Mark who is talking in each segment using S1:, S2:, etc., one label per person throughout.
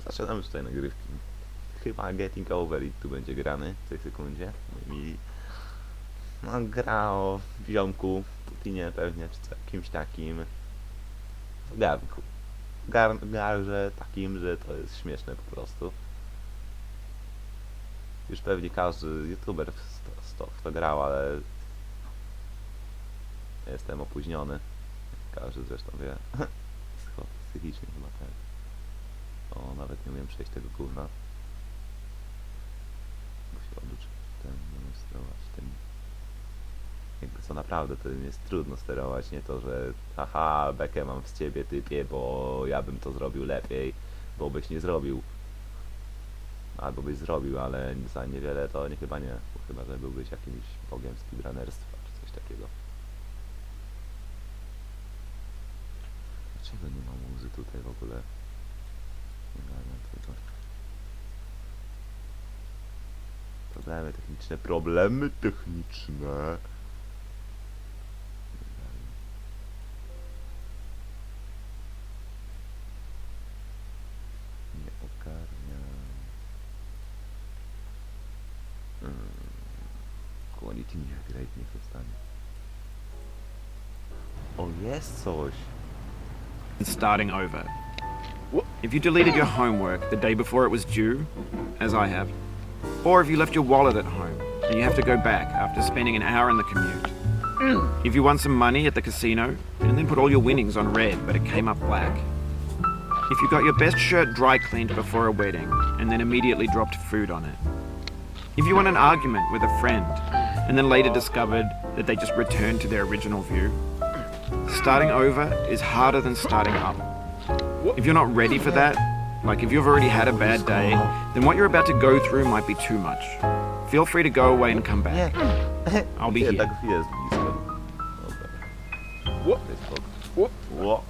S1: zaczynamy już tutaj nagrywki. Chyba Getting Over It tu będzie grany w tej sekundzie. I no, gra o ziomku, Putinie pewnie, czy kimś takim. W garnku. Garze takim, że to jest śmieszne po prostu. Już pewnie każdy youtuber w to grał, ale jestem opóźniony. Każdy zresztą wie. Psychicznie chyba tak. O, nawet nie umiem przejść tego gówna. Muszę oduczyć sterować tym. Jakby co naprawdę to jest trudno sterować, nie to, że haha, bekę mam z ciebie typie, bo ja bym to zrobił lepiej, bo byś nie zrobił. Albo byś zrobił, ale za niewiele to nie, chyba nie. Chyba, że byłbyś jakimś bogiem speedrunnerstwa, czy coś takiego. Dlaczego nie ma muzy tutaj w ogóle? Nie wiem tego. Problemy techniczne. Nie ogarniam. Quality nie great, niech zostanie. O, jest coś.
S2: And starting over. If you deleted your homework the day before it was due, as I have, or if you left your wallet at home and you have to go back after spending an hour in the commute. If you won some money at the casino and then put all your winnings on red but it came up black. If you got your best shirt dry cleaned before a wedding and then immediately dropped food on it. If you won an argument with a friend and then later discovered that they just returned to their original view. Starting over is harder than starting up. If you're not ready for that, like if you've already had a bad day, then what you're about to go through might be too much. Feel free to go away and come back. I'll be here.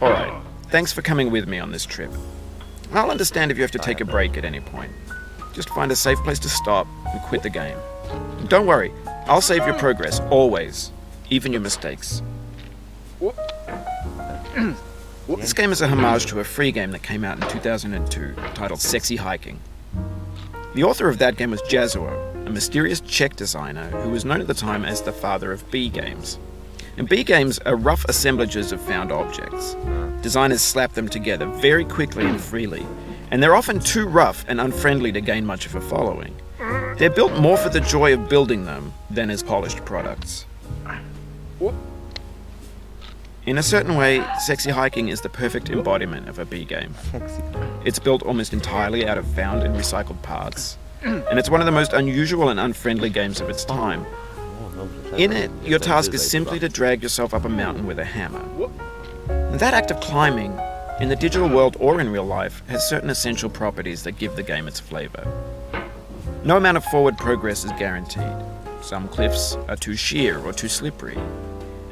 S2: Alright, thanks for coming with me on this trip. I'll understand if you have to take a break at any point. Just find a safe place to stop and quit the game. And don't worry, I'll save your progress, always. Even your mistakes. This game is a homage to a free game that came out in 2002, titled Sexy Hiking. The author of that game was Jazuo, a mysterious Czech designer who was known at the time as the father of B games. And B games are rough assemblages of found objects. Designers slap them together very quickly and freely, and they're often too rough and unfriendly to gain much of a following. They're built more for the joy of building them than as polished products. In a certain way, Sexy Hiking is the perfect embodiment of a B game. It's built almost entirely out of found and recycled parts, and it's one of the most unusual and unfriendly games of its time. In it, your task is simply to drag yourself up a mountain with a hammer. And that act of climbing, in the digital world or in real life, has certain essential properties that give the game its flavor. No amount of forward progress is guaranteed. Some cliffs are too sheer or too slippery.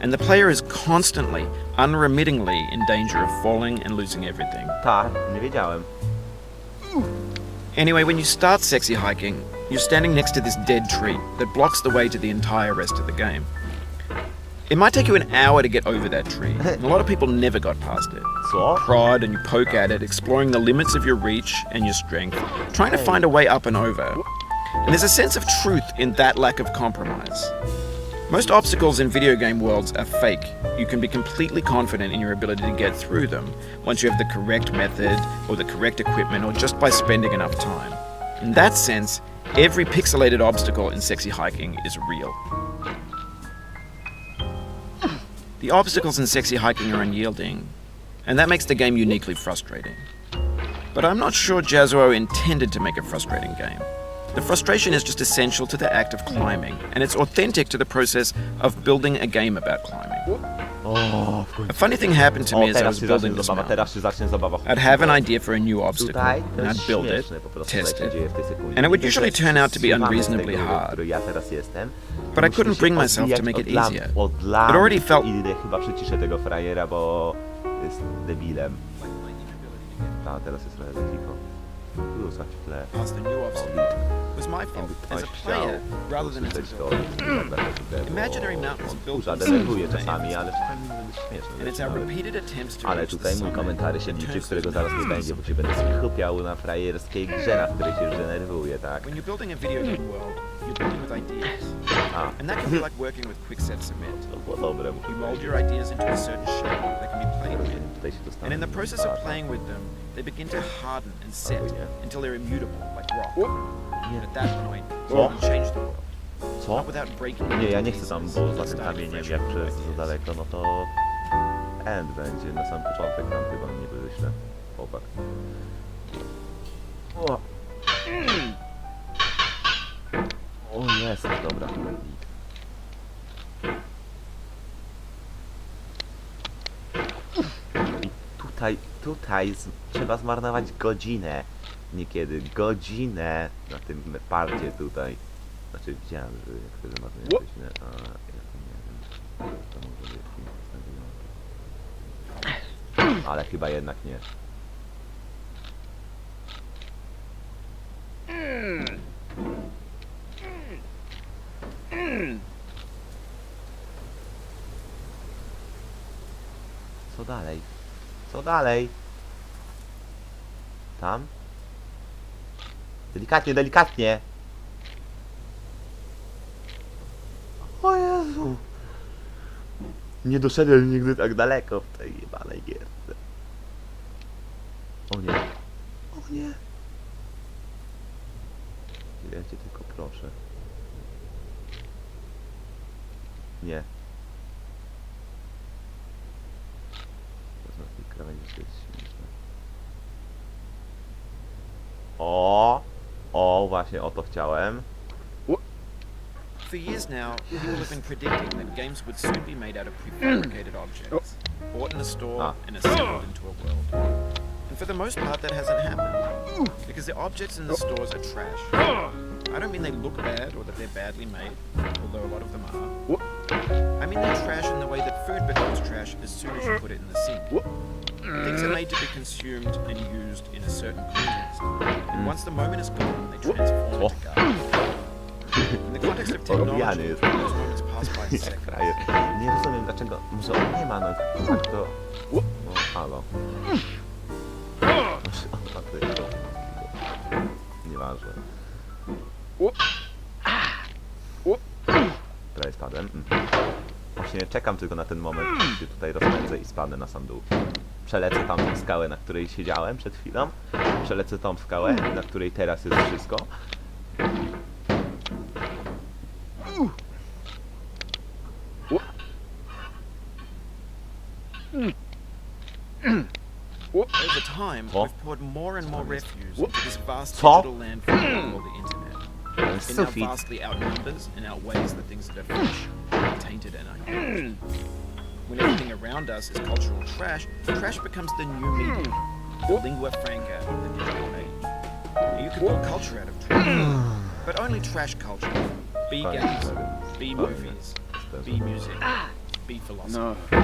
S2: And the player is constantly, unremittingly in danger of falling and losing everything.
S1: Nie wiedziałem.
S2: Anyway, when you start Sexy Hiking, you're standing next to this dead tree that blocks the way to the entire rest of the game. It might take you an hour to get over that tree, and a lot of people never got past it.
S1: Co?
S2: Prod and you poke at it, exploring the limits of your reach and your strength, trying to find a way up and over. And there's a sense of truth in that lack of compromise. Most obstacles in video game worlds are fake. You can be completely confident in your ability to get through them once you have the correct method or the correct equipment or just by spending enough time. In that sense, every pixelated obstacle in Sexy Hiking is real. The obstacles in Sexy Hiking are unyielding, and that makes the game uniquely frustrating. But I'm not sure Jazuo intended to make a frustrating game. The frustration is just essential to the act of climbing, and it's authentic to the process of building a game about climbing. A funny thing happened to me as I was building this mountain. I'd have an idea for a new obstacle, and I'd build it, test it, and it would usually turn out to be unreasonably hard. But I couldn't bring myself to make it easier. It already felt... Past the new obstacle was my fault as a player rather than as a builder. Imaginary mountains built on
S1: dość śmieszne
S2: And it's
S1: rzeczy
S2: our
S1: nawet.
S2: repeated attempts to
S1: Ale
S2: reach the
S1: tutaj mój
S2: summit
S1: komentarz się
S2: that
S1: liczy,
S2: turns
S1: którego
S2: those
S1: zaraz nie będzie, bo się będę skupiał na frajerskiej grze, na której się już denerwuję, tak?
S2: When you're building a video game world, you're building with ideas.
S1: A,
S2: And that can be like working with quickset cement.
S1: to było dobre, muszę
S2: You mold
S1: powiedzieć.
S2: your ideas into a certain shape that can be played with.
S1: Tutaj się dostanę.
S2: And in the process of playing with them, they begin to harden and set until they're immutable, like rock. And at that point, you
S1: Co?
S2: can change the world.
S1: Co?
S2: Not without breaking
S1: Nie, ja nie
S2: into
S1: chcę tam,
S2: pieces
S1: bo
S2: and
S1: za tym
S2: starting
S1: kamieniem,
S2: fresh
S1: jak
S2: with
S1: przez za
S2: ideas.
S1: daleko, no to end będzie, na sam początek tam chyba nie wyślę. Chłopak. O, o jest, dobra. I tutaj trzeba zmarnować godzinę. Niekiedy godzinę na tym parcie tutaj. Znaczy widziałem, że jak to zmarnuję godzinę, a ja to nie wiem. To może być film. Ale chyba jednak nie. Co dalej? Co dalej? Tam? Delikatnie, delikatnie! O Jezu! Nie doszedłem nigdy tak daleko w tej jebanej gierce. O nie. O nie. Ja cię tylko proszę. Nie. Na tej krawędzi to jest śmieszne. O! O, właśnie o to chciałem.
S2: For years now, people have been predicting that games would soon be made out of prefabricated objects, bought in a store and assembled into a world. And for the most part, that hasn't happened, because the objects in the stores are trash. I don't mean they look bad or that they're badly made, although a lot of them are. I mean they're trash in the way that food becomes trash as soon as you put it in the sink. Things are made to be consumed and used in a certain context, and once the moment is gone, they transform into garbage. In the context of technology,
S1: Odbijany jest.
S2: those moments pass by in
S1: Jak
S2: seconds.
S1: frajer. Nie rozumiem dlaczego. Może on nie ma, no tak to. No halo. Może on ma tylko. Nieważne. Prawie spadłem. Właśnie czekam tylko na ten moment, kiedy się tutaj rozpędzę i spadnę na sam dół. Przelecę tamtą skałę, na której siedziałem przed chwilą. Przelecę tą skałę, na której teraz jest wszystko.
S2: Over time,
S1: Co?
S2: we've poured more and more refuse into this vast
S1: Co?
S2: digital landfill called the internet. It now
S1: Sufit.
S2: vastly outnumbers and outweighs the things that are fresh, tainted, and unused. When everything around us is cultural trash, trash becomes the new medium, the lingua franca of the digital age. Now, you can build culture out of trash, but only trash culture. Be games, be movies, be music, be philosophy.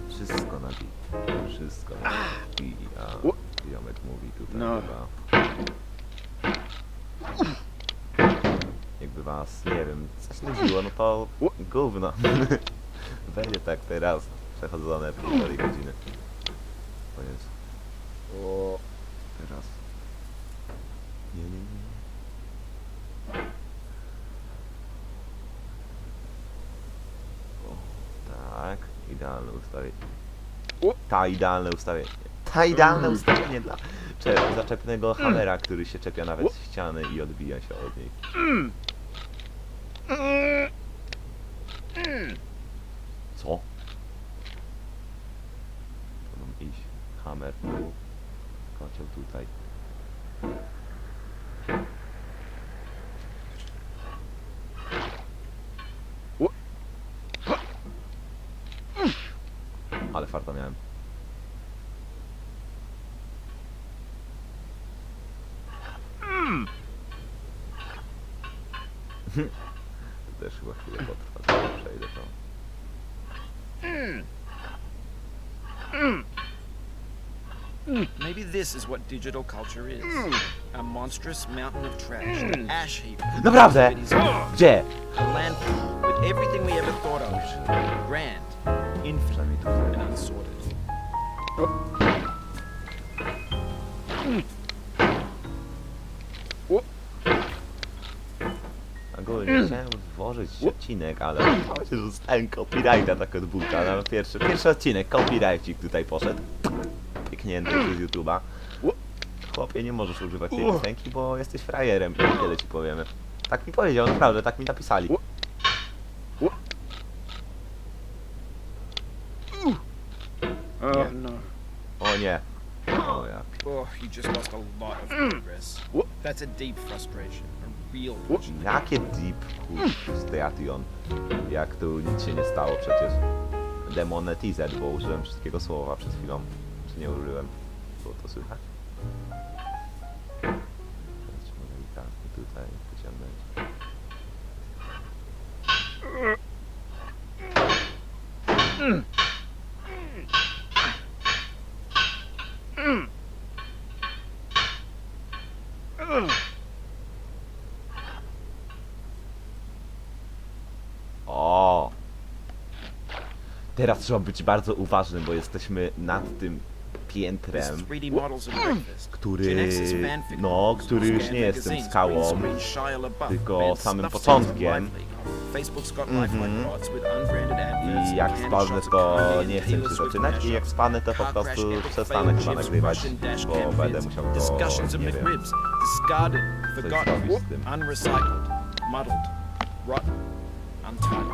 S1: Wszystko na bit. Wszystko na bit. A ziomek mówi tutaj chyba. Jakby was, nie wiem, coś nudziło, no to gówno. Będzie tak teraz przechodzone półtorej godziny. O Jezu. Teraz. Nie, nie, nie. O, tak. Idealne ustawienie. Idealne ustawienie. Idealne ustawienie dla zaczepnego hamera, który się czepia nawet z ściany i odbija się od niej. Co? To mam iść. Hammer tu. Kocioł tutaj. Ale farta miałem. To też chyba chwilę potrwa, zanim przejdę to.
S2: Maybe this is what digital culture is. A monstrous mountain of trash, an ash heap.
S1: Naprawdę? Gdzie?
S2: A landfill with everything we ever thought of. Grand, infinite,
S1: Przynajmniej tutaj.
S2: and unsorted.
S1: Ogólnie chciałem włożyć odcinek, ale właśnie dostałem copyrighta tak od buta. No, pierwszy odcinek, copyrightik tutaj poszedł. Pieknięty przez YouTube'a. Chłopie, nie możesz używać tej piosenki, bo jesteś frajerem. I tyle ci powiemy. Tak mi powiedział, naprawdę, tak mi napisali.
S2: No.
S1: O nie. O ja.
S2: Oh, you just lost a lot of progress. That's a deep frustration, a real passion.
S1: Jakie deep frustration. Jak tu nic się nie stało przecież. Demonetized, bo użyłem wszystkiego słowa przed chwilą. Czy nie użyłem? Było to słychać? Teraz trzeba delikatnie tutaj pociągnąć. O! Teraz trzeba być bardzo uważnym, bo jesteśmy nad tym piętrem,
S2: 3D models of breakfast.
S1: który, no, który już nie jest tym skałą, tylko samym początkiem. I jak spadnę, to nie chcę się zaczynać, i jak spadnę, to po prostu przestanę chyba nagrywać, bo będę musiał to, nie wiem, coś zrobić z tym.
S2: Unrecycled, muddled, rotten, untitled.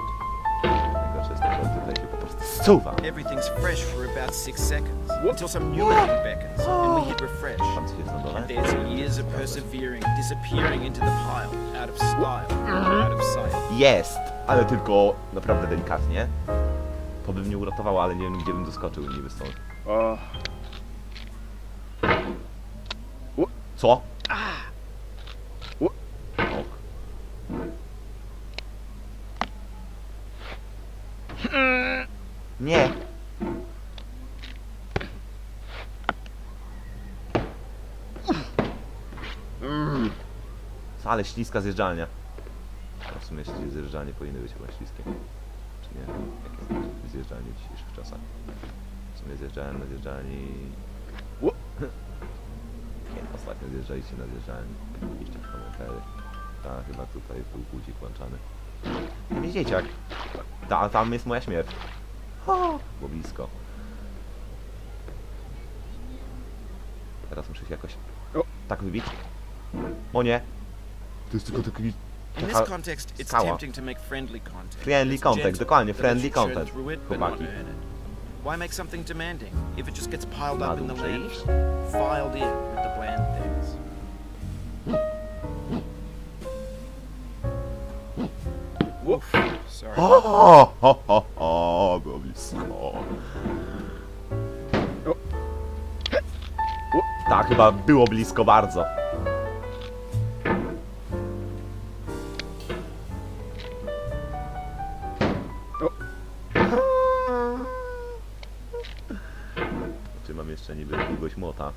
S1: Najgorsze jest to, że tutaj się po prostu zsuwa.
S2: Everything's fresh for about 6 seconds until some new thing beckons and we hit refresh.
S1: Tam coś jest na dole?
S2: And there's years of persevering, disappearing into the pile, out of style, out of sight.
S1: Jest! Ale tylko naprawdę delikatnie. To by mnie uratowało, ale nie wiem, gdzie bym doskoczył niby stąd. Co? Ok. Nie! Ale śliska zjeżdżalnia. No w sumie zjeżdżalnie powinny być chyba śliskie. Czy nie? Jakie są zjeżdżalnie w dzisiejszych czasach? W sumie zjeżdżałem na zjeżdżalni... Kiedy ostatnio zjeżdżaliście na zjeżdżalni? Piszcie w komentarzu. Tak, chyba tutaj był budzik włączany. Widzicie jak? Tam jest moja śmierć. Było blisko. Teraz muszę się jakoś tak wybić. O nie! To jest tylko taki...
S2: In this context, it's
S1: skała.
S2: tempting to make friendly content.
S1: Friendly
S2: It's
S1: content,
S2: gentle,
S1: dokładnie,
S2: that
S1: friendly
S2: lets you churn
S1: content,
S2: through it, but not
S1: chłopaki.
S2: earn it. Why make something demanding if it just gets piled
S1: Na
S2: up in
S1: dół
S2: the
S1: przejść?
S2: landfill, filed in with the bland things? Woof. Sorry.
S1: Było blisko. Tak, chyba było blisko bardzo. Czy mam jeszcze niby długość młota?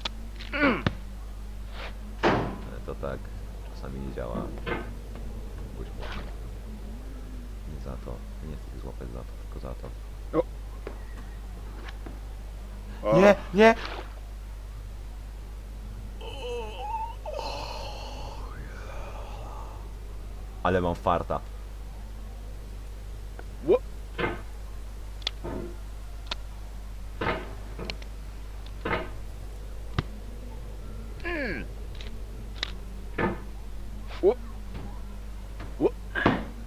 S1: Ale to tak czasami nie działa. Długość młota. Nie za to. Nie chcę ich złapać za to, tylko za to. Nie, nie! Ale mam farta.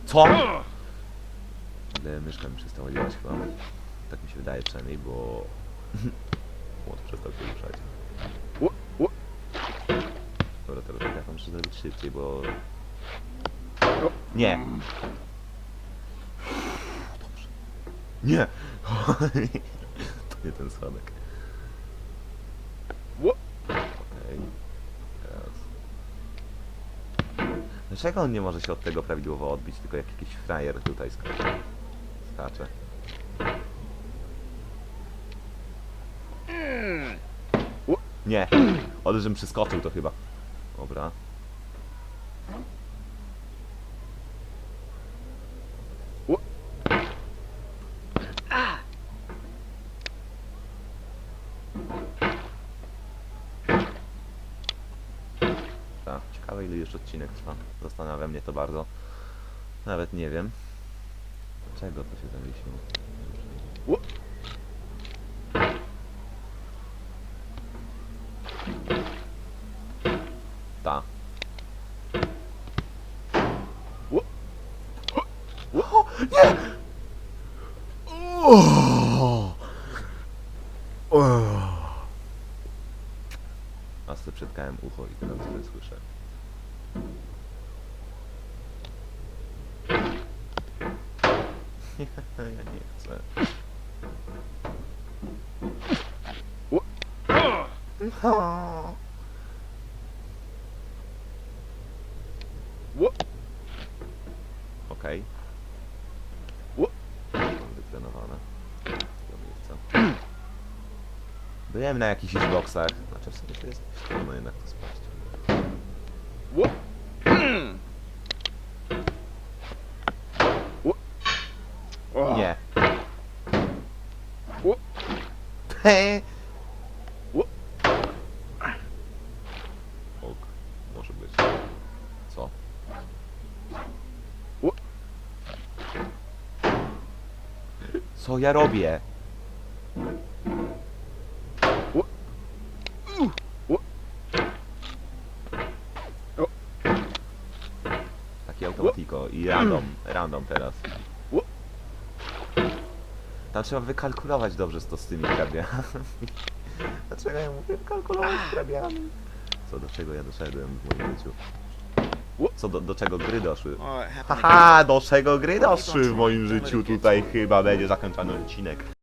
S1: Co? Ale myszka mi przestała działać chyba. Tak mi się wydaje przynajmniej, bo... Młot przestał się ruszać. Dobra, teraz ja to muszę zrobić szybciej, bo... Nie! Dobrze. Nie! To nie ten schodek. Okej. Teraz... Dlaczego on nie może się od tego prawidłowo odbić, tylko jak jakiś frajer tutaj skacze? Nie. Ale żebym przeskoczył to chyba. Dobra. Tak, ciekawe ile już odcinek trwa. Zastanawia mnie to bardzo. Nawet nie wiem. Dlaczego to się zawiesiło? Ta. O, nie! A sobie przytkałem ucho i teraz źle słyszę. Ja nie chcę. Okej. Mam wytrenowane. Do miejsca. Byłem na jakichś boksach. Znaczy w sumie to jest trudno jednak to spaść. Nie. Ok, może być. Co? Co ja robię? Takie automatiko i random teraz. Tam trzeba wykalkulować dobrze to z tymi hrabiami. Dlaczego ja mówię wykalkulować hrabiami? Co, do czego ja doszedłem w moim życiu? Co, do czego gry doszły? Haha, do czego gry doszły w moim życiu? Tutaj chyba będzie zakończony odcinek.